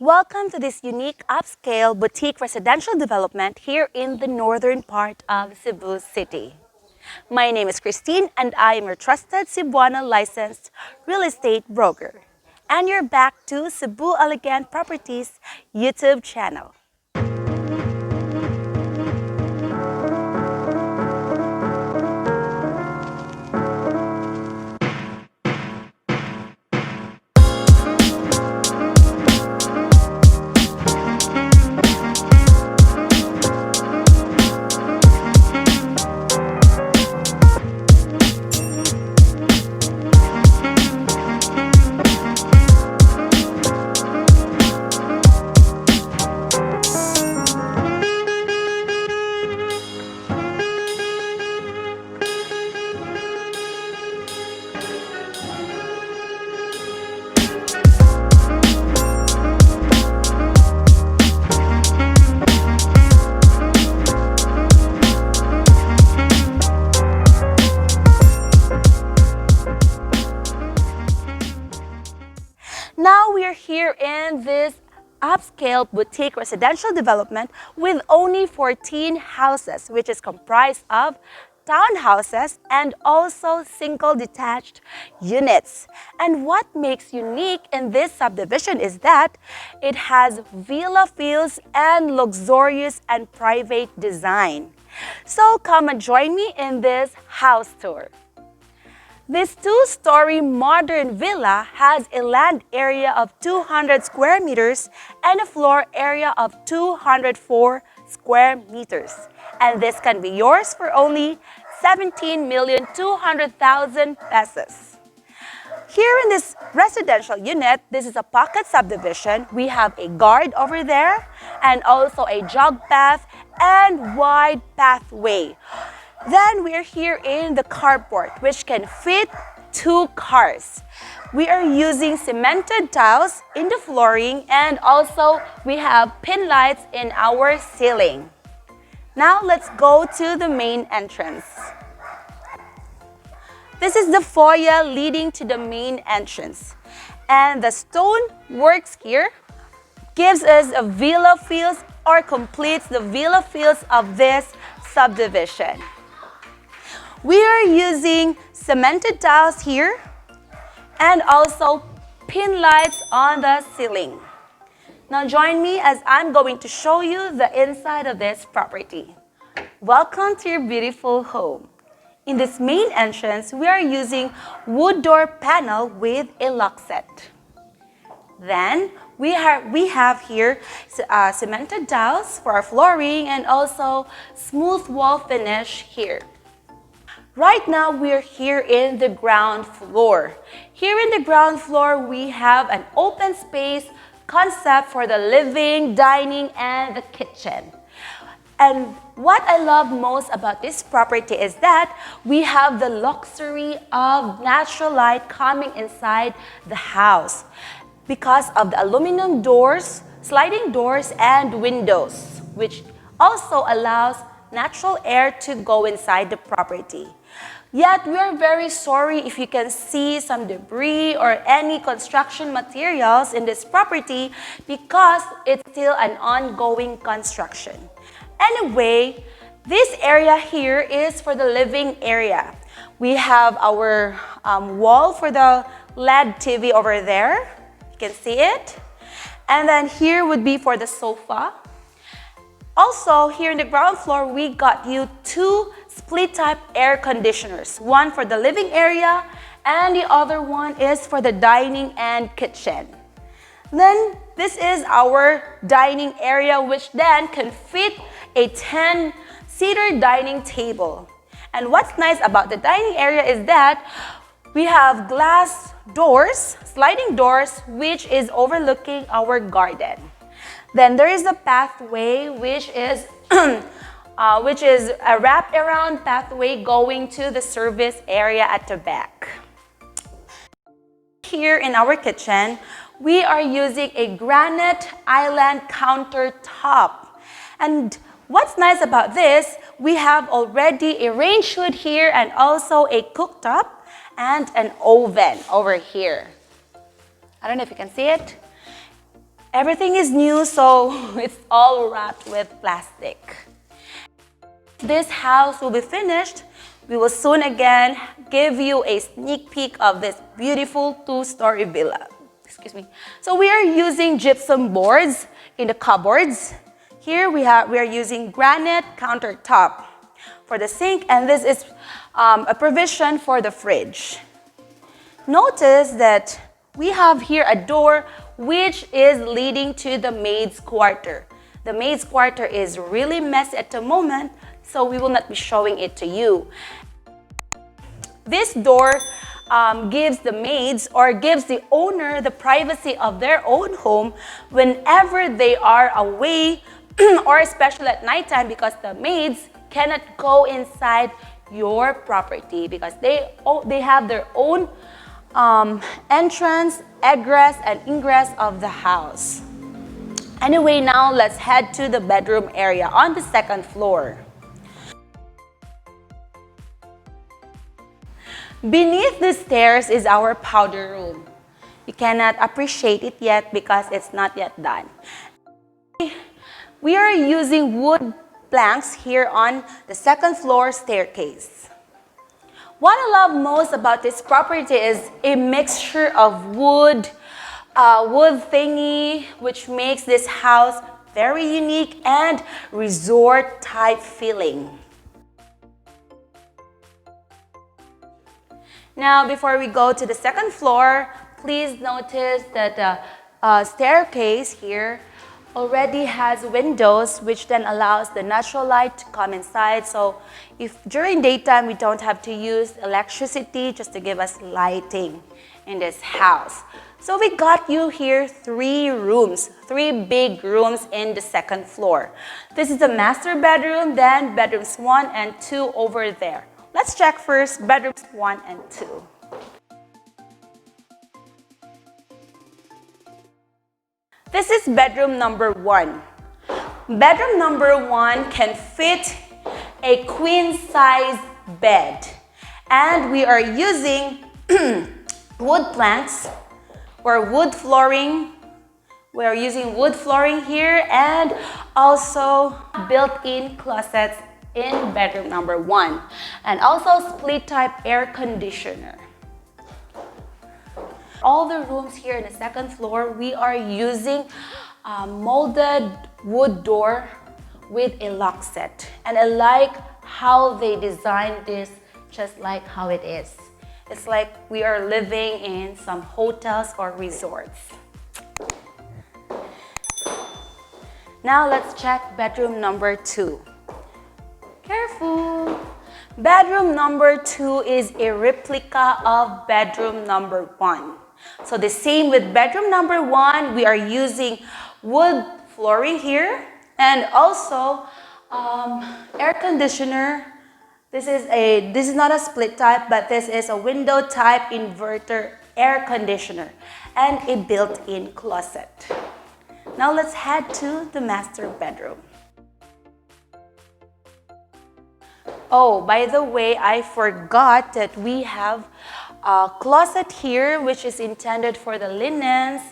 Welcome to this unique upscale boutique residential development here in the northern part of Cebu City. My name is Christine and I am your trusted Cebuana licensed real estate broker. And you're back to Cebu Elegant Properties YouTube channel. Now we are here in this upscale boutique residential development with only 14 houses, which is comprised of townhouses and also single detached units. And what makes unique in this subdivision is that it has villa feels and luxurious and private design. So come and join me in this house tour. This two-story modern villa has a land area of 200 square meters and a floor area of 204 square meters. And this can be yours for only 17,200,000 pesos. Here in this residential unit, this is a pocket subdivision. We have a guard over there and also a jog path and wide pathway. Then we are here in the carport, which can fit 2 cars. We are using cemented tiles in the flooring and also we have pin lights in our ceiling. Now let's go to the main entrance. This is the foyer leading to the main entrance. And the stone works here gives us a villa feels or completes the villa feels of this subdivision. We are using cemented tiles here and also pin lights on the ceiling. Now join me as I'm going to show you the inside of this property. Welcome to your beautiful home. In this main entrance, we are using wood door panel with a lock set. Then we have here cemented tiles for our flooring and also smooth wall finish here. Right now, we're here in the ground floor. Here in the ground floor, we have an open space concept for the living, dining, and the kitchen. And what I love most about this property is that we have the luxury of natural light coming inside the house because of the aluminum doors, sliding doors, and windows, which also allows natural air to go inside the property. Yet, we are very sorry if you can see some debris or any construction materials in this property because it's still an ongoing construction. Anyway, this area here is for the living area. We have our wall for the LED TV over there. You can see it. And then here would be for the sofa. Also, here in the ground floor, we got you 2 split type air conditioners. One for the living area and the other one is for the dining and kitchen. Then this is our dining area, which then can fit a 10-seater dining table. And what's nice about the dining area is that we have glass doors, sliding doors, which is overlooking our garden. Then there is a pathway, which is a wrap-around pathway going to the service area at the back. Here in our kitchen, we are using a granite island countertop. And what's nice about this, we have already a range hood here and also a cooktop and an oven over here. I don't know if you can see it. Everything is new, so it's all wrapped with plastic. This house will be finished. We will soon again give you a sneak peek of this beautiful two-story villa. Excuse me. So we are using gypsum boards in the cupboards. Here we are using granite countertop for the sink, and this is a provision for the fridge. Notice that we have here a door which is leading to the maid's quarter. The maid's quarter is really messy at the moment, so we will not be showing it to you. This door gives the maids or gives the owner the privacy of their own home whenever they are away or especially at nighttime, because the maids cannot go inside your property because they have their own entrance, egress, and ingress of the house. Anyway, now let's head to the bedroom area on the second floor. Beneath the stairs is our powder room. You cannot appreciate it yet because it's not yet done. We are using wood planks here on the second floor staircase. What I love most about this property is a mixture of wood thingy, which makes this house very unique and resort type feeling. Now, before we go to the second floor, please notice that the staircase here already has windows, which then allows the natural light to come inside. So if during daytime we don't have to use electricity just to give us lighting in this house. So we got you here three big rooms in the second floor. This is the master bedroom, then bedrooms 1 and 2 over there. Let's check first bedrooms 1 and 2. This is bedroom number 1. Bedroom number 1 can fit a queen size bed. And we are using wood planks or wood flooring. We are using wood flooring here and also built-in closets in bedroom number 1. And also split type air conditioner. All the rooms here in the second floor, we are using a molded wood door with a lock set. And I like how they designed this just like how it is. It's like we are living in some hotels or resorts. Now let's check bedroom number 2. Careful! Bedroom number 2 is a replica of bedroom number 1. So the same with bedroom number 1, we are using wood flooring here and also air conditioner. This is not a split type, but this is a window type inverter air conditioner and a built-in closet. Now let's head to the master bedroom. Oh, by the way, I forgot that we have a closet here which is intended for the linens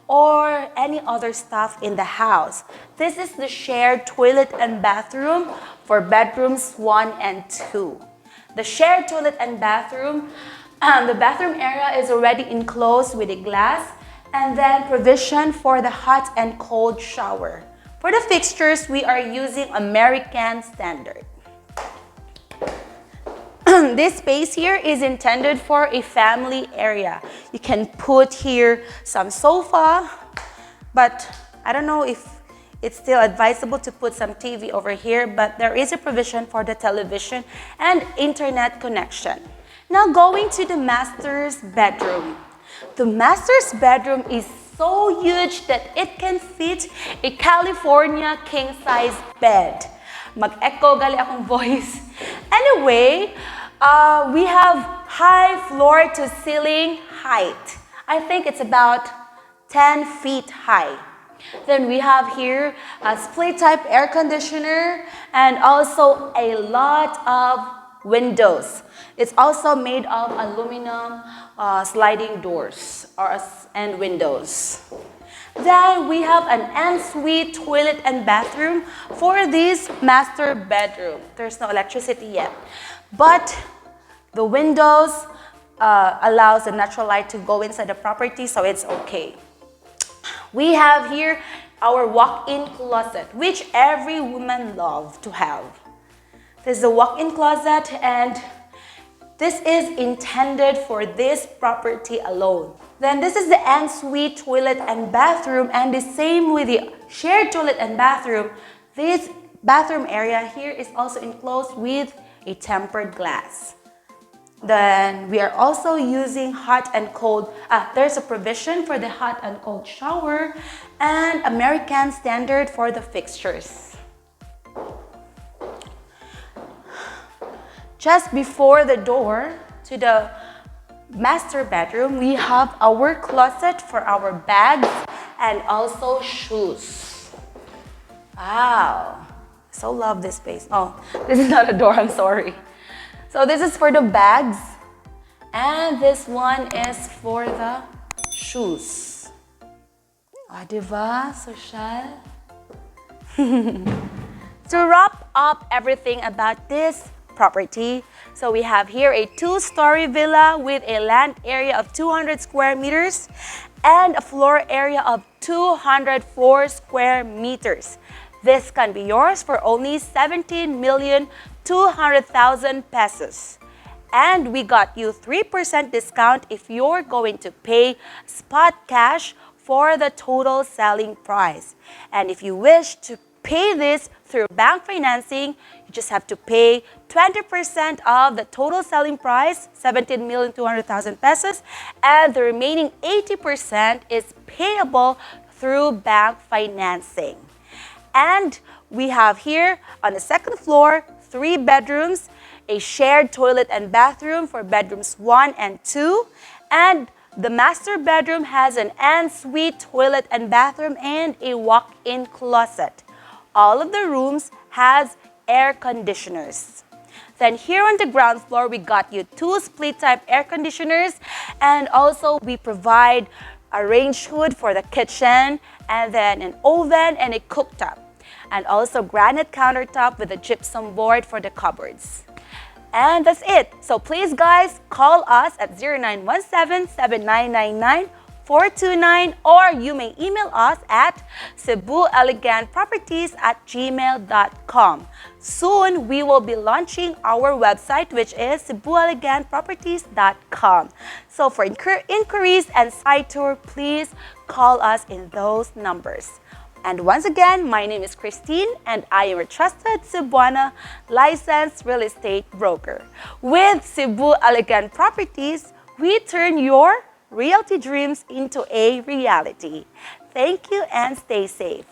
or any other stuff in the house. This is the shared toilet and bathroom for bedrooms 1 and 2. The shared toilet and bathroom, the bathroom area is already enclosed with a glass and then provision for the hot and cold shower. For the fixtures, we are using American Standard. This space here is intended for a family area. You can put here some sofa, but I don't know if it's still advisable to put some TV over here, but there is a provision for the television and internet connection. Now going to the master's bedroom. The master's bedroom is so huge that it can fit a California king-size bed. Mag-echo gali akong voice. Anyway, we have high floor to ceiling height. I think it's about 10 feet high. Then we have here a split type air conditioner and also a lot of windows. It's also made of aluminum sliding doors and windows. Then we have an ensuite toilet and bathroom for this master bedroom. There's no electricity yet, but the windows allows the natural light to go inside the property, so it's okay. We have here our walk-in closet, which every woman loves to have. This is a walk-in closet, and this is intended for this property alone. Then this is the ensuite toilet and bathroom, and the same with the shared toilet and bathroom. This bathroom area here is also enclosed with a tempered glass. Then we are also using hot and cold. There's a provision for the hot and cold shower and American standard for the fixtures. Just before the door to the master bedroom, we have our closet for our bags and also shoes. Wow, so love this space. Oh, this is not a door, I'm sorry. So this is for the bags, and this one is for the shoes. Ah, diba? Social. To wrap up everything about this property, so we have here a 2-story villa with a land area of 200 square meters and a floor area of 204 square meters. This can be yours for only 17,200,000 pesos. And we got you 3% discount if you're going to pay spot cash for the total selling price. And if you wish to pay this through bank financing, you just have to pay 20% of the total selling price, 17,200,000 pesos, and the remaining 80% is payable through bank financing. And we have here on the second floor, 3 bedrooms, a shared toilet and bathroom for bedrooms 1 and 2, and the master bedroom has an ensuite toilet and bathroom and a walk-in closet. All of the rooms has air conditioners. Then here on the ground floor, we got you 2 split-type air conditioners, and also we provide a range hood for the kitchen, and then an oven and a cooktop, and also granite countertop with a gypsum board for the cupboards. And that's it. So please guys, call us at 0917-7999-429, or you may email us at cebuelegantproperties@gmail.com. Soon, we will be launching our website, which is cebuelegantproperties.com. So for inquiries and site tour, please call us in those numbers. And once again, my name is Christine, and I am a trusted Cebuana licensed real estate broker. With Cebu Elegant Properties, we turn your realty dreams into a reality. Thank you and stay safe.